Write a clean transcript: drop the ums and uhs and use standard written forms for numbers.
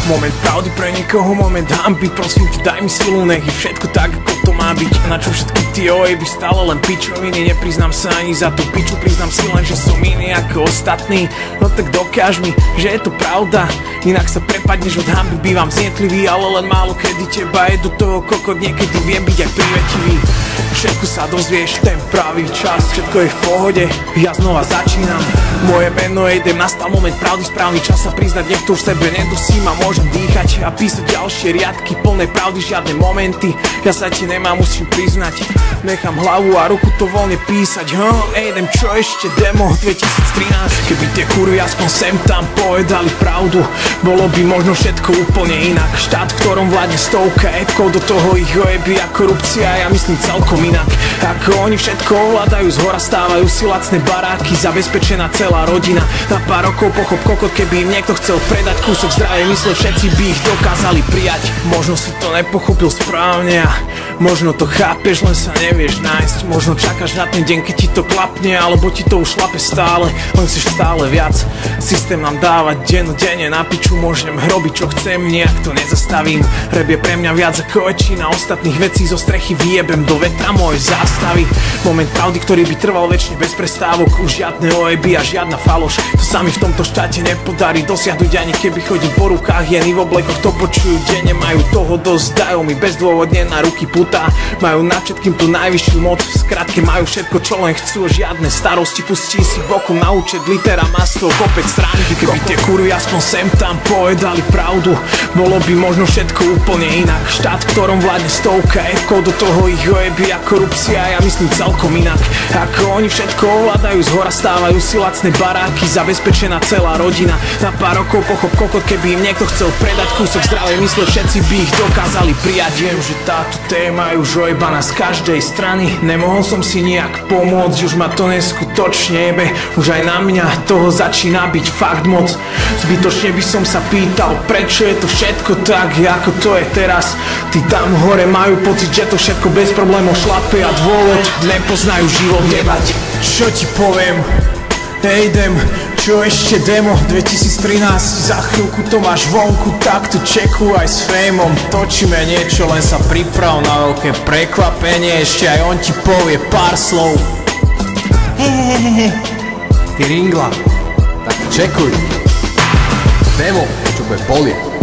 Moment pravdy pre niekoho, moment hanby. Prosím ťa, daj mi silu, nech je všetko tak, ako to má byť. Na čo všetky tie ojeby, stále len pičoviny. Nepriznám sa ani za tú piču, priznám si len, že som iný ako ostatní. No tak dokáž mi, že je to pravda, inak sa prepadneš od hanby. Bývam znietlivý, ale len málo kedy teba je do toho kokot. Niekedy viem byť aj privetivý. Všetko sa dozvieš, ten pravý čas, všetko je v pohode, ja znova začínam. Moje meno je idem, nastal moment pravdy, správny čas sa priznať, nech to v sebe nedusím a môžem dýchať a písať ďalšie riadky plné pravdy, žiadne momenty. Ja sa ti nemám, musím priznať, nechám hlavu a ruku to voľne písať. Idem, čo ešte demo 2013. Keby tie kurvy aspoň sem tam povedali pravdu, bolo by možno všetko úplne inak. Štát, v ktorom vládne stovka epkov, do toho ich ojeby a korupcia, ja myslím celkom inak. Ako oni všetko ovládajú, zhora stávajú si lacné baráky, zabezpečená celá rodina. Na pár rokov pochop kokot, keby im niekto chcel predať kúsok zdravej mysle, všetci by ich dokázali prijať. Možno si to nepochopil správne a možno to chápeš, len sa nevieš nájsť. Možno čakáš na ten deň, keď ti to klapne, alebo ti to už šlape stále, len chceš stále viac. Systém nám dáva dennodenne na piču, môžem robiť čo chcem, nejak to nezastavím. Rap je pre mňa viac ako väčšina ostatných vecí, zo strechy vyjebem do vetra môj zástavy. Moment pravdy, ktorý by trval väčšine bez prestávok, už žiadne ojeby a žiadna faloš. To sa mi v tomto štáte nepodarí dosiahnuť, ani keby chodím po rukách jeny v oblekoch, to počujú denne, majú toho dosť, dajú mi bezdôvodne na ruky putá, majú nad všetkým tú najvyššiu moc, v skratke majú všetko čo len chcú, žiadne starosti, pustí si bokom na účet litera maslo, kopec stránky. Keby tie kurvy aspoň sem tam povedali pravdu, bolo by možno všetko úplne inak. Štát, v ktorom vládne stovka epkov, do toho ich ojeby a korupcia, ja myslím celkom inak. Ako oni všetko ovládajú, zhora stávajú si lacné baráky, zabezpečená celá rodina. Na pár rokov pochop kokot, keby im niekto chcel predať kúsok zdravej mysle, všetci by ich dokázali prijať. Viem, že táto téma je už ojebaná z každej strany, nemohol som si nejak pomôcť, už ma to neskutočne jebe, už aj na mňa toho začína byť fakt moc. Zbytočne by som sa pýtal, prečo je to všetko tak, ako to je teraz. Tí tam hore majú pocit, že to všetko bez problémov šlape a dôvod nepoznajú život jebať. Čo ti poviem? Idem, čo ešte demo 2013, za chvíľku to máš vonku, tak tu čeku aj s fejmom. Točíme niečo, len sa priprav na veľké prekvapenie, ešte aj on ti povie pár slov. Ty ringla, tak čekuj. Demo, čo bude bolieť.